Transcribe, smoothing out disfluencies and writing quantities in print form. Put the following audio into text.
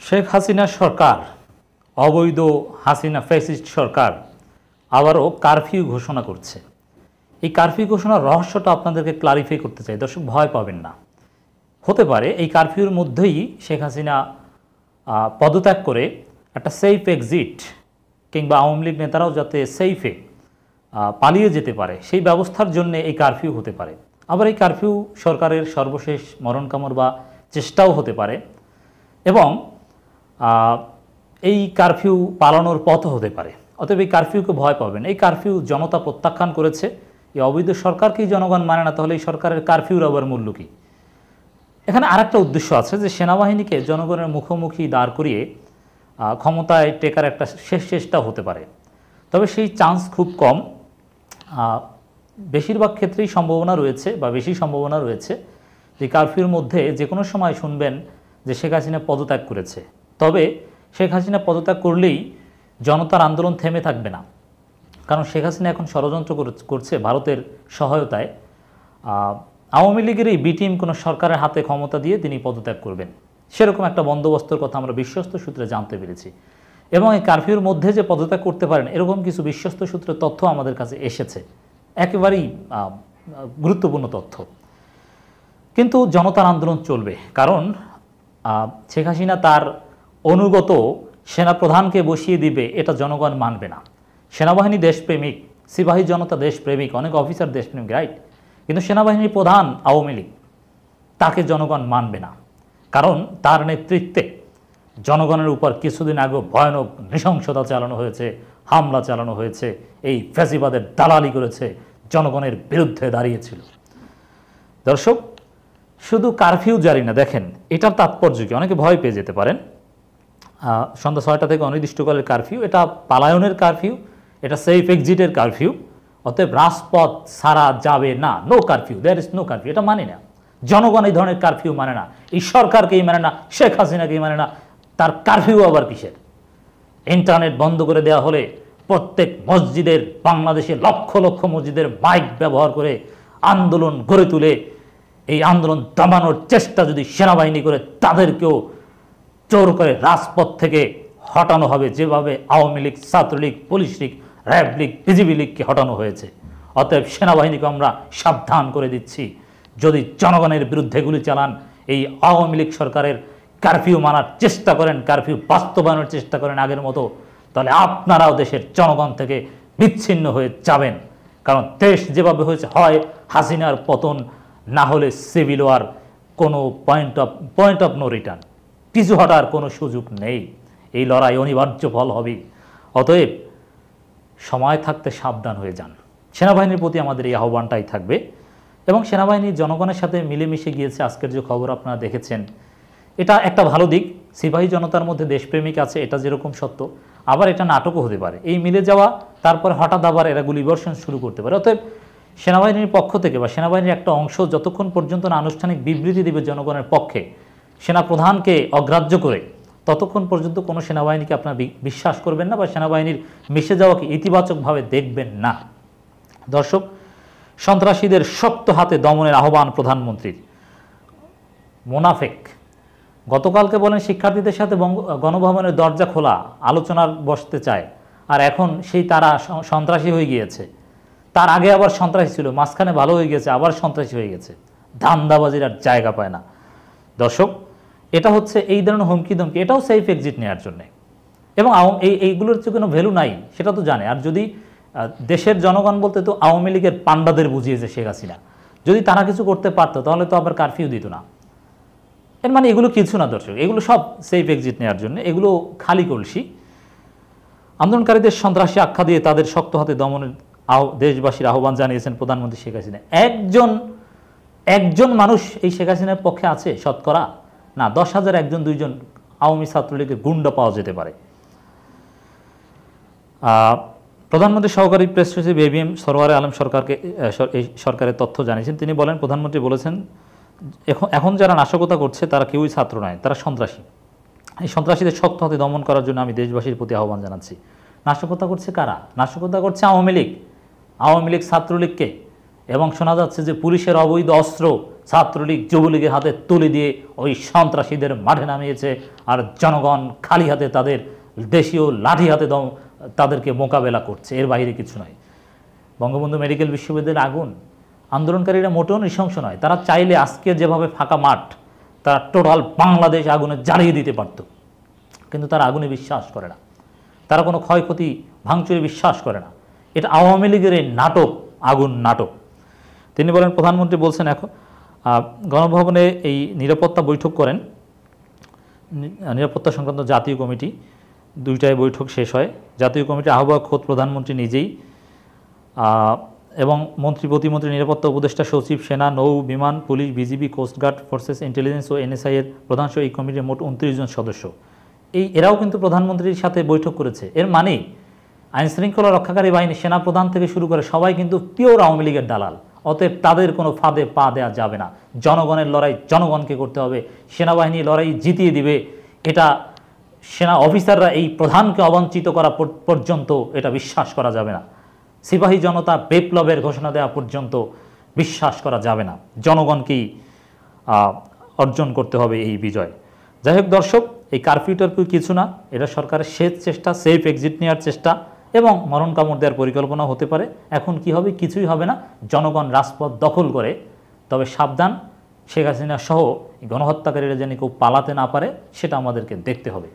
শেখ হাসিনা সরকার, অবৈধ হাসিনা ফ্যাসিস্ট সরকার আবারও কারফিউ ঘোষণা করছে। এই কারফিউ ঘোষণার রহস্যটা আপনাদেরকে ক্লারিফাই করতে চাই, দর্শক ভয় পাবেন না। হতে পারে এই কারফিউর মধ্যেই শেখ হাসিনা পদত্যাগ করে একটা সেফ এক্সিট কিংবা আওয়ামী লীগ নেতারাও যাতে সেফে পালিয়ে যেতে পারে সেই ব্যবস্থার জন্য এই কারফিউ হতে পারে। আবার এই কারফিউ সরকারের সর্বশেষ মরণ কামড় বা চেষ্টাও হতে পারে এবং এই কারফিউ পালানোর পথও হতে পারে। অতএব এই কারফিউকে ভয় পাবেন। এই কারফিউ জনতা প্রত্যাখ্যান করেছে। এই অবৈধ সরকারকেই জনগণ মানে না, তাহলে এই সরকারের কারফিউর আবার মূল্য কী? এখানে আরেকটা উদ্দেশ্য আছে যে সেনাবাহিনীকে জনগণের মুখোমুখি দাঁড় করিয়ে ক্ষমতায় টেকার একটা শেষ চেষ্টা হতে পারে, তবে সেই চান্স খুব কম। বেশিরভাগ ক্ষেত্রেই সম্ভাবনা রয়েছে বা বেশি সম্ভাবনা রয়েছে যে কারফিউর মধ্যে যে কোনো সময় শুনবেন যে শেখ হাসিনা পদত্যাগ করেছে। তবে শেখ হাসিনা পদত্যাগ করলেই জনতার আন্দোলন থেমে থাকবে না, কারণ শেখ হাসিনা এখন ষড়যন্ত্র করছে ভারতের সহায়তায়। আওয়ামী লীগের এই বি টিম কোনো সরকারের হাতে ক্ষমতা দিয়ে তিনি পদত্যাগ করবেন, সেরকম একটা বন্দোবস্তের কথা আমরা বিশ্বস্ত সূত্রে জানতে পেরেছি। এবং এই কারফিউর মধ্যে যে পদত্যাগ করতে পারেন এরকম কিছু বিশ্বস্ত সূত্রের তথ্য আমাদের কাছে এসেছে, একেবারেই গুরুত্বপূর্ণ তথ্য। কিন্তু জনতার আন্দোলন চলবে, কারণ শেখ হাসিনা তার অনুগত সেনাপ্রধানকে বসিয়ে দিবে এটা জনগণ মানবে না। সেনাবাহিনী দেশপ্রেমিক, সিপাহী জনতা দেশপ্রেমিক, অনেক অফিসার দেশপ্রেমিক, রাইট, কিন্তু সেনাবাহিনীর প্রধান আওয়ামী লীগ, তাকে জনগণ মানবে না। কারণ তার নেতৃত্বে জনগণের উপর কিছুদিন আগে ভয়ানক নৃশংসতা চালানো হয়েছে, হামলা চালানো হয়েছে, এই ফ্যাসিবাদের দালালি করেছে, জনগণের বিরুদ্ধে দাঁড়িয়েছিল। দর্শক, শুধু কারফিউ জারি না, দেখেন এটার তাৎপর্য কি? অনেকে ভয় পেয়ে যেতে পারেন। সন্ধ্যা 6টা থেকে অনির্দিষ্টকালের কারফিউ, এটা পালায়নের কারফিউ, এটা সেফ এক্সিটের কারফিউ। অতএব রাজপথ ছাড়া যাবে না, no curfew, there is no curfew, এটা মানে না। জনগণ এই ধরনের কারফিউ মানে না, এই সরকারকেই মানে না, শেখ হাসিনাকেই মানে না, তার কারফিউ আবার কিসের? ইন্টারনেট বন্ধ করে দেওয়া হলে প্রত্যেক মসজিদের, বাংলাদেশে লক্ষ লক্ষ মসজিদের মাইক ব্যবহার করে আন্দোলন গড়ে তুলে এই আন্দোলন দমানোর চেষ্টা যদি সেনাবাহিনী করে তাদেরকেও জোর করে রাজপথ থেকে হটানো হবে, যেভাবে Awami League, Chhatra League, police League, RAB League, BGB লীগকে হটানো হয়েছে। অতএব সেনাবাহিনীকে আমরা সাবধান করে দিচ্ছি, যদি জনগণের বিরুদ্ধে গুলি চালান, এই আওয়ামী লীগ সরকারের কারফিউ মানার চেষ্টা করেন, কারফিউ বাস্তবায়নের চেষ্টা করেন আগের মতো, তাহলে আপনারাও দেশের জনগণ থেকে বিচ্ছিন্ন হয়ে যাবেন। কারণ দেশ যেভাবে হয়েছে, হয় হাসিনার পতন, না হলে সিভিল ওয়ার, কোনো পয়েন্ট অফ নো রিটার্ন, পিছু হটার কোনো সুযোগ নেই। এই লড়াই অনিবার্য ফল হবে। অতএব সময় থাকতে সাবধান হয়ে যান। সেনাবাহিনীর প্রতি আমাদের এই আহ্বানটাই থাকবে। এবং সেনাবাহিনী জনগণের সাথে মিলেমিশে গিয়েছে, আজকের যে খবর আপনারা দেখেছেন, এটা একটা ভালো দিক। সিপাহী জনতার মধ্যে দেশপ্রেমিক আছে, এটা যেরকম সত্য, আবার এটা নাটকও হতে পারে। এই মিলে যাওয়া, তারপরে হঠাৎ আবার এরা গুলিবর্ষণ শুরু করতে পারে। অতএব সেনাবাহিনীর পক্ষ থেকে বা সেনাবাহিনীর একটা অংশ যতক্ষণ পর্যন্ত না আনুষ্ঠানিক বিবৃতি দেবে জনগণের পক্ষে, সেনাপ্রধানকে অগ্রাহ্য করে, ততক্ষণ পর্যন্ত কোনো সেনাবাহিনীকে আপনারা বিশ্বাস করবেন না বা সেনাবাহিনীর মিশে যাওয়াকে ইতিবাচকভাবে দেখবেন না। দর্শক, সন্ত্রাসীদের শক্ত হাতে দমনের আহ্বান প্রধানমন্ত্রীর। মোনাফেক গতকালকে বলেন শিক্ষার্থীদের সাথে গণভবনের দরজা খোলা, আলোচনার বসতে চায়, আর এখন সেই তারা সন্ত্রাসী হয়ে গিয়েছে। তার আগে আবার সন্ত্রাসী ছিল, মাঝখানে ভালো হয়ে গেছে, আবার সন্ত্রাসী হয়ে গেছে। ধান্দাবাজির আর জায়গা পায় না। দর্শক, এটা হচ্ছে এই ধরনের হুমকি ধমকি, এটাও সেফ এক্সিট নেওয়ার জন্যে। এবং এইগুলোর যে কোনো ভ্যালু নাই সেটা তো জানে। আর যদি দেশের জনগণ বলতে তো আওয়ামী লীগের পান্ডাদের বুঝিয়েছে শেখ হাসিনা, যদি তারা কিছু করতে পারতো তাহলে তো আবার কারফিউ দিত না। এর মানে এগুলো কিছু না দর্শক, এগুলো সব সেফ এক্সিট নেওয়ার জন্য, এগুলো খালি কলসি। আন্দোলনকারীদের সন্ত্রাসী আখ্যা দিয়ে তাদের শক্ত হাতে দমনের দেশবাসীর আহ্বান জানিয়েছেন প্রধানমন্ত্রী শেখ হাসিনা। একজন মানুষ এই শেখ হাসিনার পক্ষে আছে শতকরা? না, 10,000 একজন দুইজন আওয়ামী ছাত্রলীগের গুন্ডা পাওয়া যেতে পারে। প্রধানমন্ত্রী সহকারী প্রেস সচিব এবিএম সরওয়ারে আলম এই সরকারের তথ্য জানিয়েছেন। তিনি বলেন, প্রধানমন্ত্রী বলেছেন, এখন যারা নাশকতা করছে তারা কেউই ছাত্র নয়, তারা সন্ত্রাসী। এই সন্ত্রাসীদের শক্ত হাতে দমন করার জন্য আমি দেশবাসীর প্রতি আহ্বান জানাচ্ছি। নাশকতা করছে কারা? নাশকতা করছে আওয়ামী লীগ ছাত্রলীগকে। এবং শোনা যাচ্ছে যে পুলিশের অবৈধ অস্ত্র ছাত্রলীগ যুবলীগের হাতে তুলে দিয়ে ওই সন্ত্রাসীদের মাঠে নামিয়েছে, আর জনগণ খালি হাতে তাদের দেশীয় লাঠি হাতে তাদেরকে মোকাবেলা করছে, এর বাইরে কিছু নয়। বঙ্গবন্ধু মেডিকেল বিশ্ববিদ্যালয়ের আগুন, আন্দোলনকারীরা মোটেও নৃশংস নয়, তারা চাইলে আজকে যেভাবে ফাঁকা মাঠ তারা টোটাল বাংলাদেশ আগুনে জ্বালিয়ে দিতে পারত, কিন্তু তারা আগুনে বিশ্বাস করে না, তারা কোনো ক্ষয়ক্ষতি ভাঙচুরে বিশ্বাস করে না। এটা আওয়ামী লীগের এই নাটক, আগুন নাটক। তিনি বলেন, প্রধানমন্ত্রী বলছেন এখন গণভবনে এই নিরাপত্তা বৈঠক করেন, নিরাপত্তা সংক্রান্ত জাতীয় কমিটি, 2টায় বৈঠক শেষ হয়। জাতীয় কমিটির আহ্বায়ক খোদ প্রধানমন্ত্রী নিজেই, এবং মন্ত্রী প্রতিমন্ত্রী, নিরাপত্তা উপদেষ্টা, সচিব, সেনা, নৌ, বিমান, পুলিশ, বিজিবি, কোস্টগার্ড, ফোর্সেস, ইন্টেলিজেন্স ও এনএসআই এর প্রধানসহ এই কমিটির মোট 29 জন সদস্য। এরাও কিন্তু প্রধানমন্ত্রীর সাথে বৈঠক করেছে। এর মানে আইনশৃঙ্খলা রক্ষাকারী বাহিনী, সেনাপ্রধান থেকে শুরু করে সবাই কিন্তু পিওর আওয়ামী লীগের দালাল। অতএব তাদের কোনো ফাঁদে পা দেওয়া যাবে না। জনগণের লড়াই জনগণকে করতে হবে, সেনাবাহিনী লড়াই জিতিয়ে দিবে, এটা সেনা অফিসাররা এই প্রধানকে অবঞ্চিত করা পর্যন্ত এটা বিশ্বাস করা যাবে না। সিপাহী জনতা বিপ্লবের ঘোষণা দেওয়া পর্যন্ত বিশ্বাস করা যাবে না। জনগণকেই অর্জন করতে হবে এই বিজয়। যাই হোক দর্শক, এই কারফিউ টারফিউ কিছু না, এটা সরকারের শেষ চেষ্টা, সেফ এক্সিট নেওয়ার চেষ্টা, এবং মরণ কামড় দেওয়ার পরিকল্পনা হতে পারে। এখন কি হবে? কিছুই হবে না। জনগণ রাজপথ দখল করে, তবে সাবধান, শেখ হাসিনা সহ গণহত্যাকারীরা যেন কেউ পালাতে না পারে, সেটা আমাদেরকে দেখতে হবে।